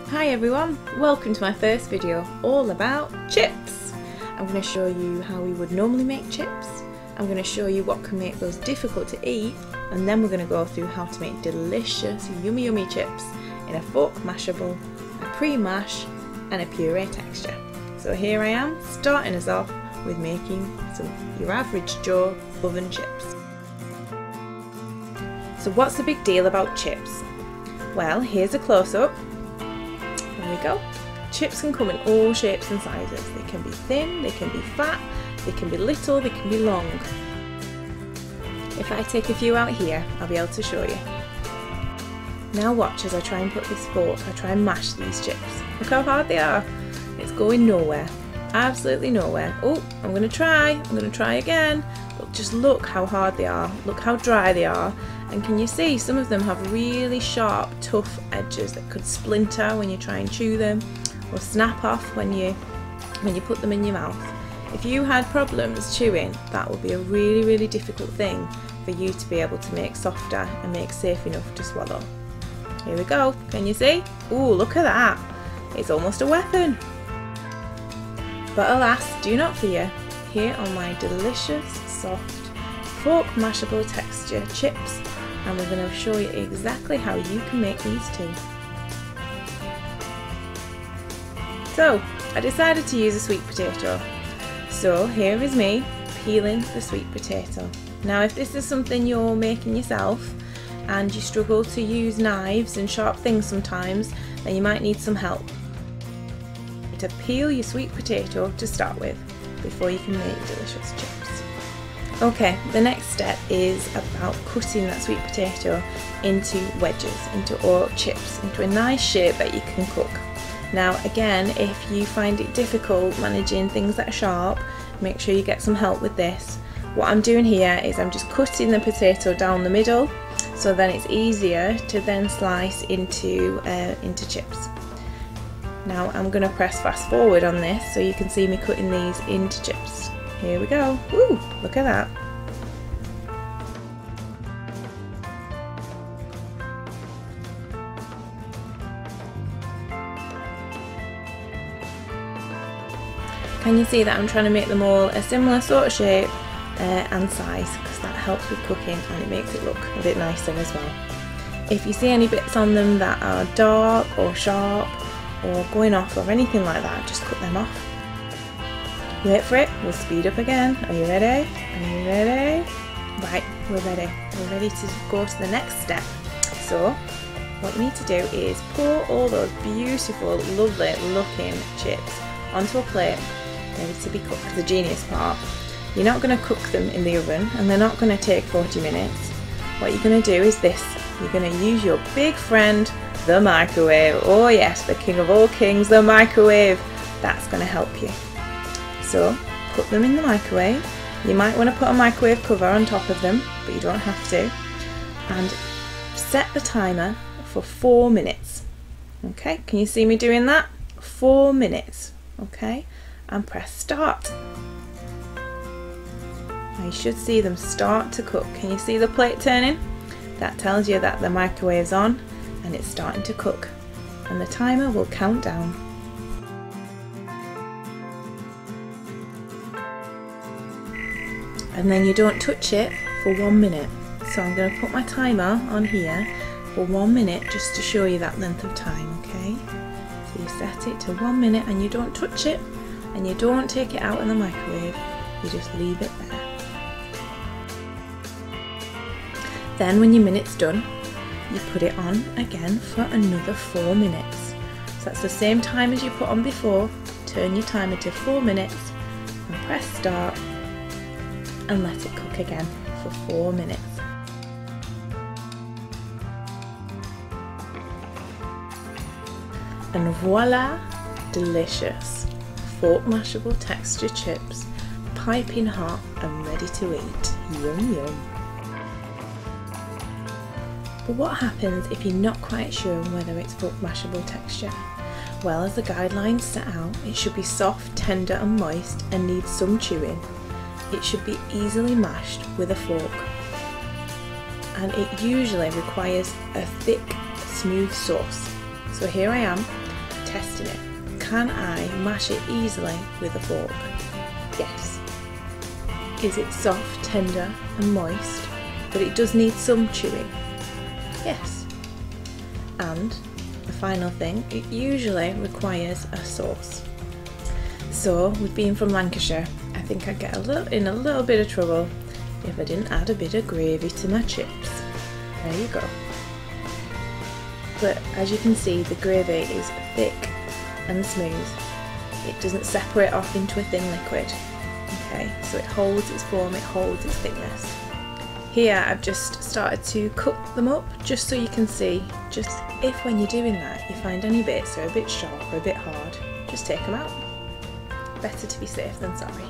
Hi everyone, welcome to my first video all about chips. I'm going to show you how we would normally make chips. I'm going to show you what can make those difficult to eat, and then we're going to go through how to make delicious yummy chips in a fork-mashable, a pre-mash and a puree texture. So here I am starting us off with making some your average Joe oven chips. So what's the big deal about chips? Well, here's a close-up. There we go. Chips can come in all shapes and sizes. They can be thin, they can be fat, they can be little, they can be long. If I take a few out here, I'll be able to show you. Now watch as I try and put this fork, I try and mash these chips. Look how hard they are. It's going nowhere. Absolutely nowhere. Oh, I'm going to try again. But just look how hard they are. Look how dry they are. And can you see some of them have really sharp, tough edges that could splinter when you try and chew them, or snap off when you put them in your mouth. If you had problems chewing, that would be a really difficult thing for you to be able to make softer and make safe enough to swallow. Here we go. Can you see? Ooh, look at that. It's almost a weapon. But alas, do not fear. Here are my delicious, soft, fork-mashable texture chips, and we're going to show you exactly how you can make these too. So, I decided to use a sweet potato. So here is me peeling the sweet potato. Now if this is something you're making yourself and you struggle to use knives and sharp things sometimes, then you might need some help. To peel your sweet potato to start with before you can make delicious chips. Okay, the next step is about cutting that sweet potato into wedges, or chips, into a nice shape that you can cook. Now again, if you find it difficult managing things that are sharp, make sure you get some help with this. What I'm doing here is I'm just cutting the potato down the middle, so then it's easier to then slice into chips. Now I'm going to press fast forward on this so you can see me cutting these into chips. Here we go. Woo! Look at that. Can you see that I'm trying to make them all a similar sort of shape and size, because that helps with cooking and it makes it look a bit nicer as well. If you see any bits on them that are dark or sharp or going off or anything like that, just cut them off. Wait for it, we'll speed up again. Are you ready? Are you ready? Right, we're ready. We're ready to go to the next step. So, what you need to do is pour all those beautiful, lovely looking chips onto a plate, ready to be cooked. The genius part. You're not going to cook them in the oven and they're not going to take 40 minutes. What you're going to do is this. You're going to use your big friend, the microwave. Oh yes, the king of all kings, the microwave. That's going to help you. So put them in the microwave. You might want to put a microwave cover on top of them, but you don't have to. And set the timer for 4 minutes. Okay, can you see me doing that? 4 minutes. Okay, and press start. Now you should see them start to cook. Can you see the plate turning? That tells you that the microwave's on and it's starting to cook. And the timer will count down. And then you don't touch it for 1 minute. So I'm going to put my timer on here for 1 minute just to show you that length of time, okay? So you set it to 1 minute and you don't touch it and you don't take it out of the microwave, you just leave it there. Then when your minute's done, you put it on again for another 4 minutes. So that's the same time as you put on before. Turn your timer to 4 minutes and press start and let it cook again for 4 minutes. And voila, delicious fork-mashable texture chips, piping hot and ready to eat. Yum yum. But what happens if you're not quite sure whether it's fork-mashable texture? Well, as the guidelines set out, it should be soft, tender and moist and needs some chewing. It should be easily mashed with a fork. And it usually requires a thick, smooth sauce. So here I am testing it. Can I mash it easily with a fork? Yes. Is it soft, tender and moist, but it does need some chewing? Yes. And the final thing, it usually requires a sauce. So, with being from Lancashire, I think I'd get in a little bit of trouble if I didn't add a bit of gravy to my chips. There you go. But as you can see, the gravy is thick and smooth. It doesn't separate off into a thin liquid. Okay, so it holds its form, it holds its thickness. Here I've just started to cut them up just so you can see, just if when you're doing that you find any bits are a bit sharp or a bit hard, just take them out. Better to be safe than sorry.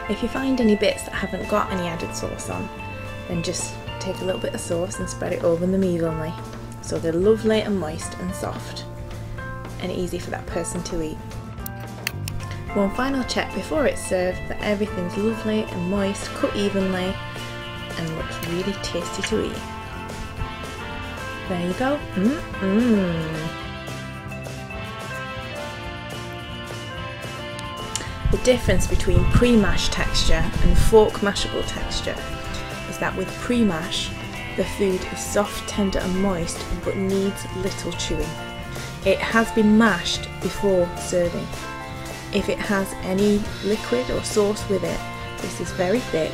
If you find any bits that haven't got any added sauce on, then just take a little bit of sauce and spread it over them evenly, so they're lovely and moist and soft and easy for that person to eat. One final check before it's served that everything's lovely and moist, cut evenly and looks really tasty to eat. There you go. The difference between pre-mash texture and fork-mashable texture is that with pre-mash, the food is soft, tender and moist but needs little chewing. It has been mashed before serving. If it has any liquid or sauce with it, this is very thick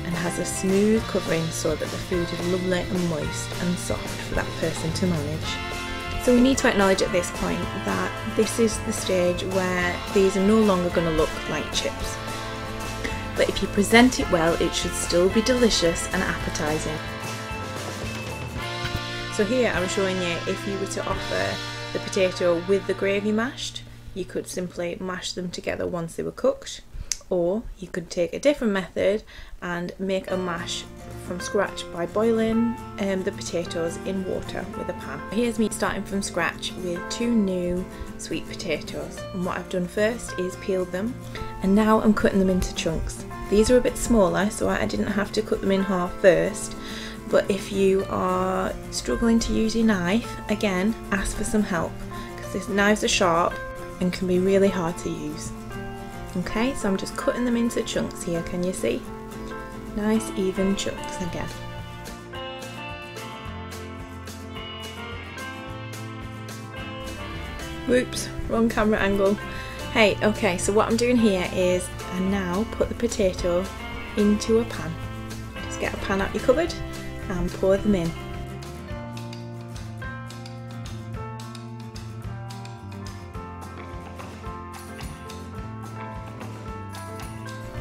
and has a smooth covering so that the food is lovely and moist and soft for that person to manage. So we need to acknowledge at this point that this is the stage where these are no longer going to look like chips. But if you present it well, it should still be delicious and appetising. So here I'm showing you if you were to offer the potato with the gravy mashed, you could simply mash them together once they were cooked, or you could take a different method and make a mash from scratch by boiling the potatoes in water with a pan. Here's me starting from scratch with 2 new sweet potatoes, and what I've done first is peeled them and now I'm cutting them into chunks. These are a bit smaller, so I didn't have to cut them in half first, but if you are struggling to use your knife, again ask for some help because these knives are sharp and can be really hard to use. Okay, so I'm just cutting them into chunks here, can you see? Nice even chunks again. Whoops, wrong camera angle. Hey, okay, so what I'm doing here is I now put the potato into a pan. Just get a pan out your cupboard and pour them in.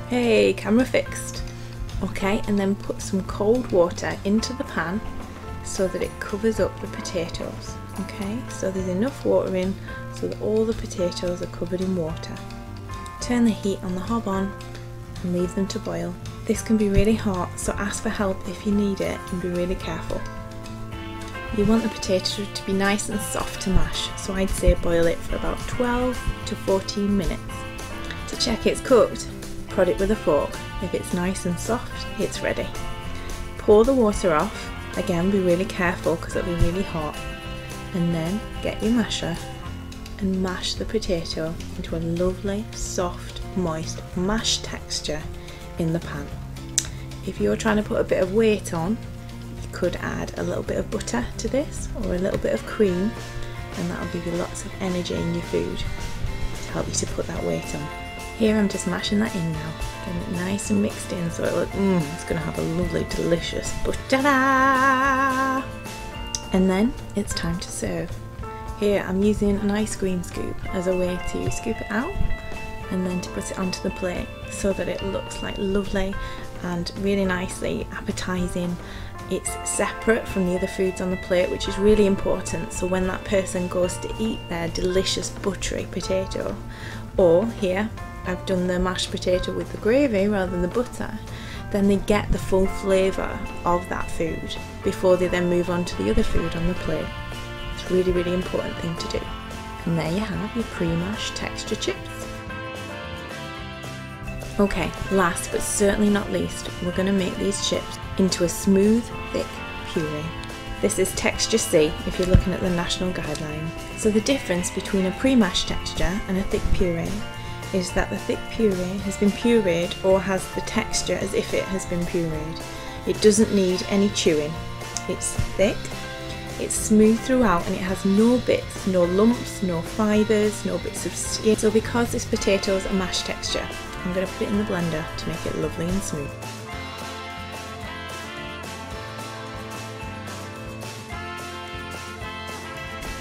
Hey, camera fixed. Okay, and then put some cold water into the pan so that it covers up the potatoes. Okay, so there's enough water in so that all the potatoes are covered in water. Turn the heat on the hob on and leave them to boil. This can be really hot, so ask for help if you need it and be really careful. You want the potato to be nice and soft to mash, so I'd say boil it for about 12 to 14 minutes. To check it's cooked, prod it with a fork. If it's nice and soft, it's ready. Pour the water off, again be really careful because it'll be really hot, and then get your masher and mash the potato into a lovely, soft, moist mash texture in the pan. If you're trying to put a bit of weight on, you could add a little bit of butter to this or a little bit of cream, and that'll give you lots of energy in your food to help you to put that weight on. Here I'm just mashing that in now, getting it nice and mixed in so it looks, it's going to have a lovely, delicious, ta-da! And then it's time to serve. Here I'm using an ice cream scoop as a way to scoop it out and then to put it onto the plate so that it looks like lovely and really nicely appetising. It's separate from the other foods on the plate, which is really important, so when that person goes to eat their delicious buttery potato, or here I've done the mashed potato with the gravy rather than the butter, then they get the full flavour of that food before they then move on to the other food on the plate. It's a really, really important thing to do. And there you have your pre-mashed texture chips. Okay, last but certainly not least, we're going to make these chips into a smooth, thick puree. This is texture C if you're looking at the national guideline. So the difference between a pre-mashed texture and a thick puree is that the thick puree has been pureed or has the texture as if it has been pureed. It doesn't need any chewing. It's thick, it's smooth throughout, and it has no bits, no lumps, no fibres, no bits of skin. So because this potato is a mashed texture, I'm going to put it in the blender to make it lovely and smooth.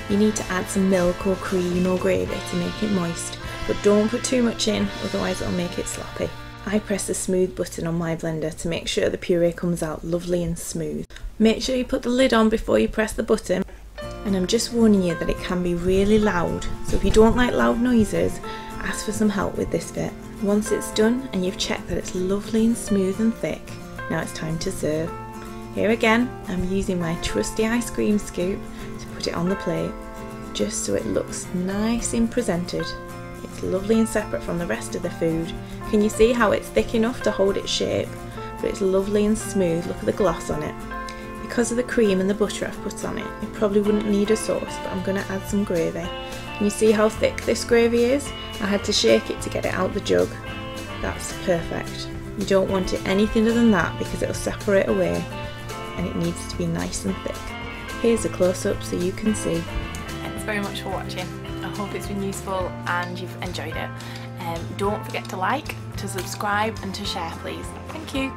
You need to add some milk or cream or gravy to make it moist, but don't put too much in, otherwise it'll make it sloppy. I press the smooth button on my blender to make sure the puree comes out lovely and smooth. Make sure you put the lid on before you press the button, and I'm just warning you that it can be really loud, so if you don't like loud noises, ask for some help with this bit. Once it's done and you've checked that it's lovely and smooth and thick, now it's time to serve. Here again, I'm using my trusty ice cream scoop to put it on the plate, just so it looks nice and presented. It's lovely and separate from the rest of the food. Can you see how it's thick enough to hold its shape, but it's lovely and smooth? Look at the gloss on it. Because of the cream and the butter I've put on it, it probably wouldn't need a sauce, but I'm going to add some gravy. Can you see how thick this gravy is? I had to shake it to get it out the jug. That's perfect. You don't want it any thinner than that because it'll separate away, and it needs to be nice and thick. Here's a close-up so you can see. Thanks very much for watching. I hope it's been useful and you've enjoyed it. Don't forget to like, to subscribe and to share please. Thank you.